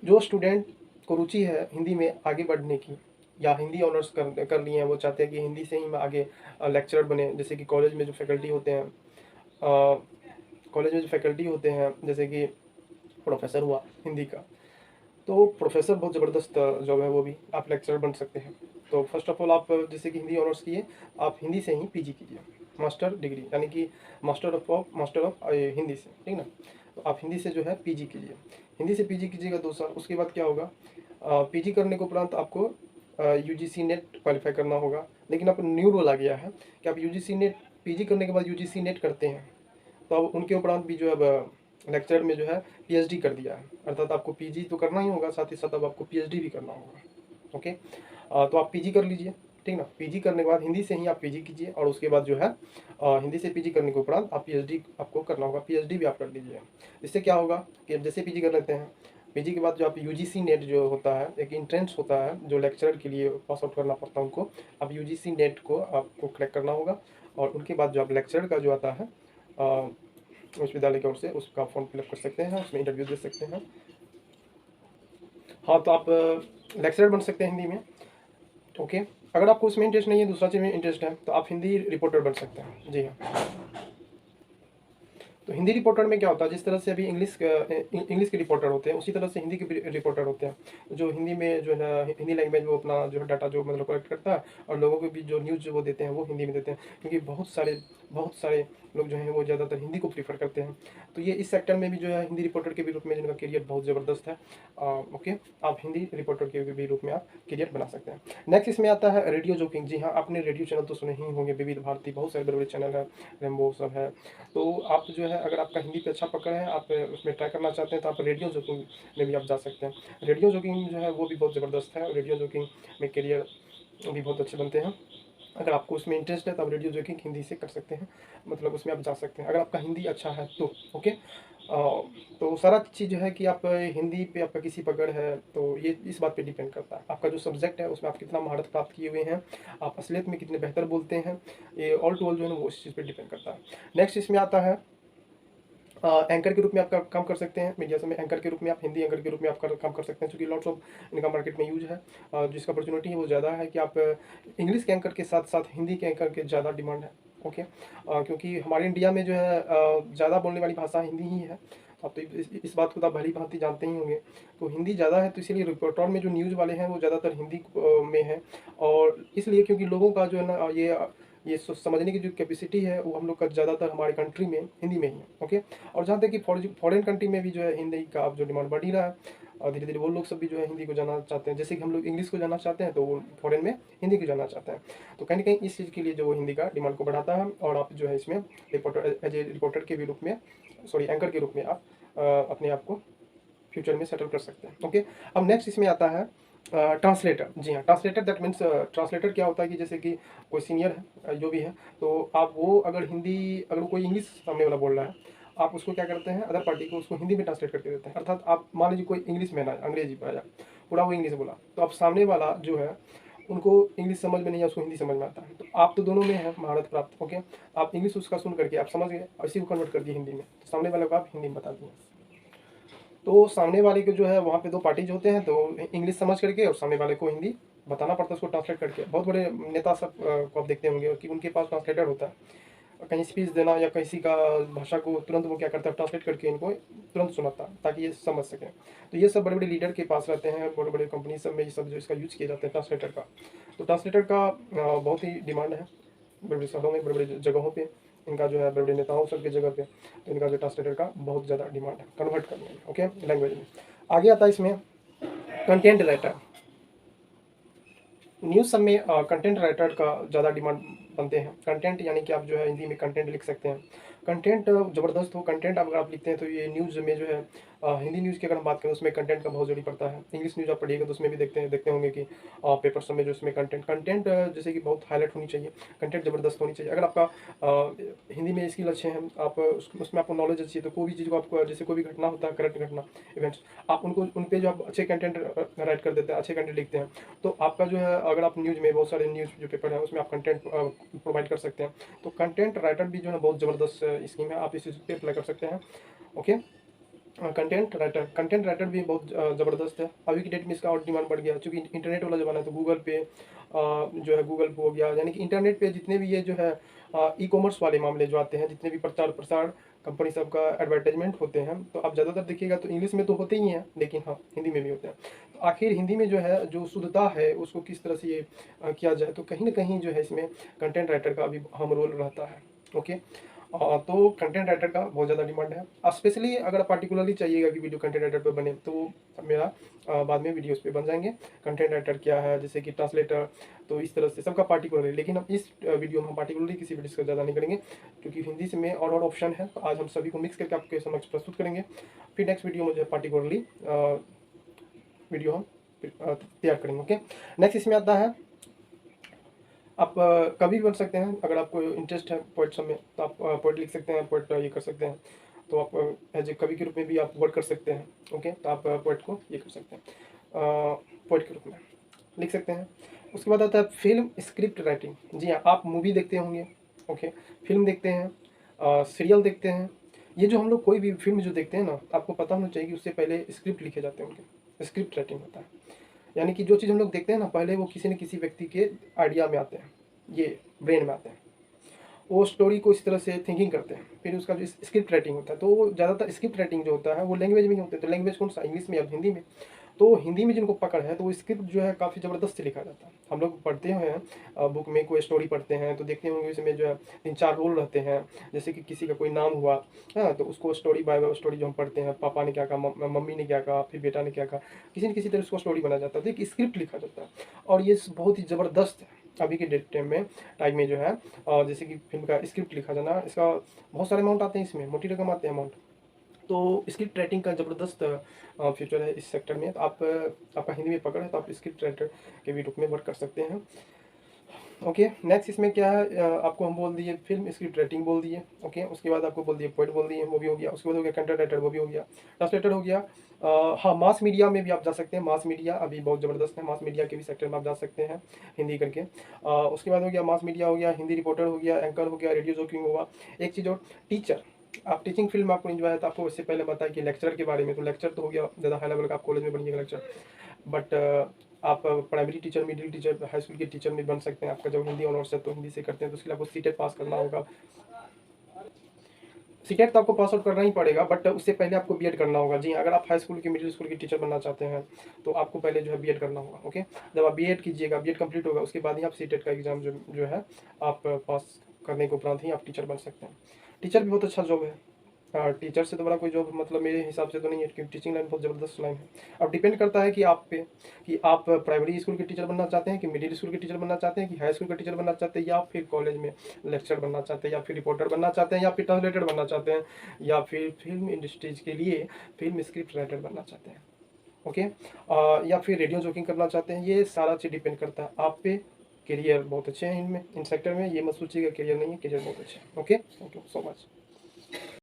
जो स्टूडेंट को रुचि है हिंदी में आगे बढ़ने की, या हिंदी ऑनर्स कर लिए हैं, वो चाहते हैं कि हिंदी से ही मैं आगे लेक्चरर बने, जैसे कि कॉलेज में जो फैकल्टी होते हैं, कॉलेज में जो फैकल्टी होते हैं, जैसे कि प्रोफेसर हुआ हिंदी का, तो प्रोफेसर बहुत ज़बरदस्त जॉब है, वो भी आप लेक्चरर बन सकते हैं। तो फर्स्ट ऑफ ऑल आप जैसे कि हिंदी ऑनर्स किए, आप हिंदी से ही पीजी कीजिए, मास्टर डिग्री यानी कि मास्टर ऑफ हिंदी से, ठीक ना। तो आप हिंदी से जो है पीजी कीजिए, हिंदी से पीजी कीजिएगा 2 साल। उसके बाद क्या होगा, पीजी करने के उपरांत आपको यूजीसी नेट क्वालिफाई करना होगा। लेकिन अब न्यू रूल आ गया है कि आप यूजीसी नेट, पीजी करने के बाद यूजीसी नेट करते हैं तो अब उनके उपरांत भी जो है अब लेक्चर में जो है पीएचडी कर दिया है, अर्थात आपको पीजी तो करना ही होगा, साथ ही साथ अब आपको पीएचडी भी करना होगा। ओके, तो आप पीजी कर लीजिए, ठीक ना। पीजी करने के बाद हिंदी से ही आप पीजी कीजिए, और उसके बाद जो है हिंदी से पीजी करने के उपरांत आप पीएचडी आपको करना होगा, पीएचडी भी आप कर लीजिए। इससे क्या होगा कि अब जैसे पीजी कर लेते हैं, पीजी के बाद जो आप यूजीसी नेट जो होता है, एक इंट्रेंस होता है जो लेक्चरर के लिए पास आउट करना पड़ता है उनको, अब यूजीसी नेट को आपको क्रैक करना होगा, और उनके बाद जो आप लेक्चरर का जो आता है विश्वविद्यालय की ओर से, उसका फॉर्म फिलअप कर सकते हैं, उसमें इंटरव्यू दे सकते हैं। हाँ, तो आप लेक्चरर बन सकते हैं हिंदी में। ओके, अगर आपको उसमें इंटरेस्ट नहीं है, दूसरा चीज़ में इंटरेस्ट है, तो आप हिंदी रिपोर्टर बन सकते हैं। जी हाँ, तो हिंदी रिपोर्टर में क्या होता है, जिस तरह से अभी इंग्लिश के रिपोर्टर होते हैं, उसी तरह से हिंदी के भी रिपोर्टर होते हैं, जो हिंदी में जो है हिंदी लैंग्वेज वो अपना जो है डाटा जो मतलब कलेक्ट करता है, और लोगों को भी जो न्यूज़ वो देते हैं वो हिंदी में देते हैं, क्योंकि बहुत सारे लोग जो हैं वो ज़्यादातर हिंदी को प्रीफर करते हैं। तो ये इस सेक्टर में भी जो है हिंदी रिपोर्टर के भी रूप में जिनका करियर बहुत ज़बरदस्त है। ओके, आप हिंदी रिपोर्टर के भी रूप में आप करियर बना सकते हैं। नेक्स्ट इसमें आता है रेडियो जॉकिंग। जी हाँ, आपने रेडियो चैनल तो सुने ही होंगे, विविध भारती, बहुत सारे बड़े बड़े चैनल है, रेम्बो सब है। तो आप जो है अगर आपका हिंदी पे अच्छा पकड़ है, आप उसमें ट्राई करना चाहते हैं, तो आप रेडियो जॉकिंग में भी आप जा सकते हैं। रेडियो जॉकिंग जो है वो भी बहुत ज़बरदस्त है, रेडियो जॉकिंग में करियर भी बहुत अच्छे बनते हैं। अगर आपको उसमें इंटरेस्ट है तो आप रेडियो जॉकिंग हिंदी से कर सकते हैं, मतलब उसमें आप जा सकते हैं अगर आपका हिंदी अच्छा है तो। ओके, तो सारा चीज़ जो है कि आप हिंदी पे आपका किसी पकड़ है, तो ये इस बात पे डिपेंड करता है आपका जो सब्जेक्ट है उसमें आप कितना महारत प्राप्त किए हुए हैं, आप असलियत में कितने बेहतर बोलते हैं, ये ऑल टू ऑल जो है ना वो इस चीज़ पे डिपेंड करता है। नेक्स्ट इसमें आता है एंकर के रूप में आप काम कर सकते हैं मीडिया से में, एंकर के रूप में आप हिंदी एंकर के रूप में आप काम कर सकते हैं, क्योंकि लॉट्स ऑफ इनका मार्केट में यूज है, जिसका अपॉर्चुनिटी है वो ज़्यादा है कि आप इंग्लिश के एंकर के साथ साथ हिंदी के एंकर के ज़्यादा डिमांड है। ओके, क्योंकि हमारे इंडिया में जो है ज़्यादा बोलने वाली भाषा हिंदी ही है। आप तो इस बात को तो आप भली भांति जानते ही होंगे। तो हिंदी ज़्यादा है, तो इसीलिए रिपोर्टर में जो न्यूज़ वाले हैं वो ज़्यादातर हिंदी में है, और इसलिए क्योंकि लोगों का जो है ना ये समझने की जो कैपेसिटी है वो हम लोग का ज़्यादातर हमारे कंट्री में हिंदी में ही है। ओके, और जहाँ तक कि फॉरेन कंट्री में भी जो है हिंदी का अब जो डिमांड बढ़ ही रहा है, और धीरे धीरे वो लोग सब भी जो है हिंदी को जानना चाहते हैं, जैसे कि हम लोग इंग्लिश को जानना चाहते हैं तो वो फॉरेन में हिंदी को जानना चाहते हैं। तो कहीं ना कहीं इस चीज़ के लिए जो वो हिंदी का डिमांड को बढ़ाता है, और आप जो है इसमें रिपोर्टर एज ए रिपोर्टर के भी रूप में, सॉरी एंकर के रूप में आप अपने आप को फ्यूचर में सेटल कर सकते हैं। ओके, अब नेक्स्ट इसमें आता है ट्रांसलेटर। जी हाँ, ट्रांसलेटर दैट मीन्स ट्रांसलेटर क्या होता है कि जैसे कि कोई सीनियर है जो भी है, तो आप वो अगर अगर कोई इंग्लिश सामने वाला बोल रहा है, आप उसको क्या करते हैं, अदर पार्टी को उसको हिंदी में ट्रांसलेट करके देते हैं। अर्थात आप मान लीजिए कोई इंग्लिश में ना अंग्रेजी बोला, पूरा वो इंग्लिश बोला, तो आप सामने वाला जो है उनको इंग्लिश समझ में नहीं है, उसको हिंदी समझ में आता है, तो आप तो दोनों में है महारत प्राप्त। ओके, आप इंग्लिश उसका सुन करके आप समझ गए, इसी को कन्वर्ट कर दिए हिंदी में, तो सामने वाले को आप हिंदी में बता दिए। तो सामने वाले को जो है वहाँ पे दो पार्टीज होते हैं, तो इंग्लिश समझ करके और सामने वाले को हिंदी बताना पड़ता है उसको ट्रांसलेट करके। बहुत बड़े नेता सब को आप देखते होंगे कि उनके पास ट्रांसलेटर होता है, कहीं स्पीच देना या किसी का भाषा को तुरंत वो क्या करता है ट्रांसलेट करके इनको तुरंत सुनाता है ताकि ये समझ सकें। तो ये सब बड़े बड़े लीडर के पास रहते हैं, बड़े बड़े कंपनी सब में ये सब जो इसका यूज़ किया जाता है ट्रांसलेटर का। तो ट्रांसलेटर का बहुत ही डिमांड है बड़े बड़े शहरों में, बड़े बड़े जगहों पे इनका जो है, बड़े बड़े नेताओं सबके जगह पे, तो इनका जो ट्रांसलेटर का बहुत ज़्यादा डिमांड है कन्वर्ट करने में। ओके, लैंग्वेज में आगे आता है इसमें कंटेंट राइटर। न्यूज़ सब में कंटेंट राइटर का ज़्यादा डिमांड बनते हैं। कंटेंट यानी कि आप जो है हिंदी में कंटेंट लिख सकते हैं, कंटेंट ज़बरदस्त हो कंटेंट अगर आप लिखते हैं, तो ये न्यूज़ में जो है हिंदी न्यूज़ की अगर हम बात करें उसमें कंटेंट का बहुत ज़रूरी पड़ता है। इंग्लिश न्यूज़ आप पढ़िएगा तो उसमें भी देखते होंगे कि पेपर सब में जो उसमें कंटेंट जैसे कि बहुत हाईलाइट होनी चाहिए, कंटेंट ज़बरदस्त होनी चाहिए। अगर आपका हिंदी में स्किल अच्छे हैं, आप उसमें आपको नॉलेज अच्छी है, तो कोई भी चीज़ को आपको, जैसे कोई भी घटना होता है, करंट घटना इवेंट्स, आप उनको उन पे जो आप अच्छे कंटेंट राइट कर देते हैं, अच्छे कंटेंट लिखते हैं, तो आपका जो है अगर आप न्यूज़ में बहुत सारे न्यूज़ जो पेपर है उसमें आप कंटेंट प्रोवाइड कर सकते हैं। तो कंटेंट राइटर भी जो है बहुत ज़बरदस्त स्कीम है, आप इस चीज़ पे अप्लाई कर सकते हैं। ओके, कंटेंट राइटर भी बहुत ज़बरदस्त है। अभी की डेट में इसका और डिमांड बढ़ गया, चूँकि इंटरनेट वाला ज़माना है, तो गूगल पे जो है गूगल पे हो गया, यानी कि इंटरनेट पे जितने भी ये जो है ई कॉमर्स वाले मामले जो आते हैं, जितने भी प्रचार प्रसार कंपनी सब का एडवर्टाइजमेंट होते हैं, तो आप ज़्यादातर देखिएगा तो इंग्लिश में तो होते ही हैं, लेकिन हाँ हिंदी में भी होते हैं। तो आखिर हिंदी में जो है जो शुद्धता है उसको किस तरह से ये किया जाए, तो कहीं ना कहीं जो है इसमें कंटेंट राइटर का भी अहम रोल रहता है। ओके, तो कंटेंट राइटर का बहुत ज़्यादा डिमांड है। स्पेशली अगर पार्टिकुलरली चाहिएगा कि वीडियो कंटेंट राइटर पे बने, तो मेरा बाद में वीडियोस पे बन जाएंगे। कंटेंट राइटर क्या है, जैसे कि ट्रांसलेटर, तो इस तरह से सबका पार्टिकुलर है, लेकिन हम इस वीडियो में हम पार्टिकुलरली किसी भी डिस्कस ज़्यादा नहीं करेंगे, क्योंकि हिंदी से में और ऑप्शन है, तो आज हम सभी को मिक्स करके आपके समक्ष प्रस्तुत करेंगे। फिर नेक्स्ट वीडियो में जो है पार्टिकुलरली वीडियो हम तैयार करेंगे। ओके, नेक्स्ट इसमें आता है आप कभी भी बन सकते हैं। अगर आपको इंटरेस्ट है पोइट सब में, तो आप पोइट लिख सकते हैं, पोइट ये कर सकते हैं। तो आप एज ए कवि के रूप में भी आप वर्क कर सकते हैं। ओके, तो आप पोइट को ये कर सकते हैं, पोइट के रूप में लिख सकते हैं। उसके बाद आता है फिल्म स्क्रिप्ट राइटिंग। जी हाँ, आप मूवी देखते होंगे, ओके, फिल्म देखते हैं, सीरियल देखते हैं। ये जो हम लोग कोई भी फिल्म जो देखते हैं ना, आपको पता होना चाहिए कि उससे पहले स्क्रिप्ट लिखे जाते हैं, उनके स्क्रिप्ट राइटिंग होता है। यानी कि जो चीज़ हम लोग देखते हैं ना, पहले वो किसी न किसी व्यक्ति के आइडिया में आते हैं, ये ब्रेन में आते हैं, वो स्टोरी को इस तरह से थिंकिंग करते हैं, फिर उसका जो स्क्रिप्ट राइटिंग होता है, तो ज़्यादातर स्क्रिप्ट राइटिंग जो होता है वो लैंग्वेज में ही होते हैं। तो लैंग्वेज कौन सा, इंग्लिश में या हिंदी में। तो हिंदी में जिनको पकड़ है, तो वो स्क्रिप्ट जो है काफ़ी ज़बरदस्त से लिखा जाता है। हम लोग पढ़ते हैं बुक में, कोई स्टोरी पढ़ते हैं तो देखते होंगे इसमें जो है 3-4 रोल रहते हैं। जैसे कि किसी का कोई नाम हुआ, हाँ, तो उसको स्टोरी बाय स्टोरी जो हम पढ़ते हैं, पापा ने क्या कहा, मम्मी ने क्या कहा, फिर बेटा ने क्या कहा, किसी न किसी तरह उसको स्टोरी बनाया जाता है, तो एक स्क्रिप्ट लिखा जाता है। और ये बहुत ही ज़बरदस्त है अभी के डेट टाइम में जो है, जैसे कि फिल्म का स्क्रिप्ट लिखा जाना, इसका बहुत सारे अमाउंट आते हैं, इसमें मोटी रकम आते हैं अमाउंट। तो स्क्रिप्ट राइटिंग का ज़बरदस्त फ्यूचर है इस सेक्टर में। तो आप आपका हिंदी में पकड़ है, तो आप स्क्रिप्ट राइटर के भी रूप में वर्क कर सकते हैं। ओके, नेक्स्ट इसमें क्या है, आपको हम बोल दिए फिल्म स्क्रिप्ट राइटिंग बोल दिए। ओके, उसके बाद आपको बोल दिए पोइट बोल दिए, वो भी हो गया। उसके बाद हो गया कंटेंट राइटर, वो भी हो गया। ट्रांसलेटर हो गया। हाँ, मास मीडिया में भी आप जा सकते हैं। मास मीडिया अभी बहुत ज़बरदस्त है, मास मीडिया के भी सेक्टर में आप जा सकते हैं हिंदी करके। उसके बाद हो गया मास मीडिया हो गया, हिंदी रिपोर्टर हो गया, एंकर हो गया, रेडियो जॉकिंग हुआ। एक चीज़ और, टीचर। आप टीचिंग फील्ड में आपको एंजॉय है, तो आपको इससे पहले बताया कि लेक्चर के बारे में, तो लेक्चर तो हो गया ज़्यादा हाई लेवल का, आप कॉलेज में बनिएगा लेक्चर। बट आप primary teacher, middle teacher, high school के टीचर में बन सकते हैं। आपका जब हिंदी ऑनर्स है तो हिंदी से करते हैं, तो उसके लिए आपको सीटेट पास करना होगा। सीटेट तो आपको पास आउट करना ही पड़ेगा, बट उससे पहले आपको बीएड करना होगा। जी, अगर आप हाई स्कूल के, मिडिल स्कूल के टीचर बनना चाहते हैं, तो आपको पहले जो है बीएड करना होगा। ओके, जब आप बीएड कीजिएगा, बीएड कंप्लीट होगा, उसके बाद ही आप सीटेट का एग्जाम जो है आप पास करने के उपरांत ही आप टीचर बन सकते हैं। टीचर भी बहुत अच्छा जॉब है। हाँ, टीचर से तो बड़ा कोई जॉब मतलब मेरे हिसाब से तो नहीं है, क्योंकि टीचिंग लाइन बहुत ज़बरदस्त लाइन है। अब डिपेंड करता है कि आप पे, कि आप प्राइमरी स्कूल के टीचर बनना चाहते हैं, कि मिडिल स्कूल के टीचर बनना चाहते हैं, कि हाई स्कूल के टीचर बनना चाहते हैं, या फिर कॉलेज में लेक्चर बनना चाहते हैं, या फिर रिपोर्टर बनना चाहते हैं, या फिर ट्रांसलेटर बनना चाहते हैं, या फिर फिल्म इंडस्ट्रीज के लिए फिल्म स्क्रिप्ट राइटर बनना चाहते हैं। ओके, या फिर रेडियो जॉकिंग करना चाहते हैं। ये सारा चीज़ डिपेंड करता है आप पे। करियर बहुत अच्छे हैं इनमें, इन सेक्टर में, ये मत सोचिएगा करियर नहीं है, करियर बहुत अच्छे हैं। Okay, thank you so much.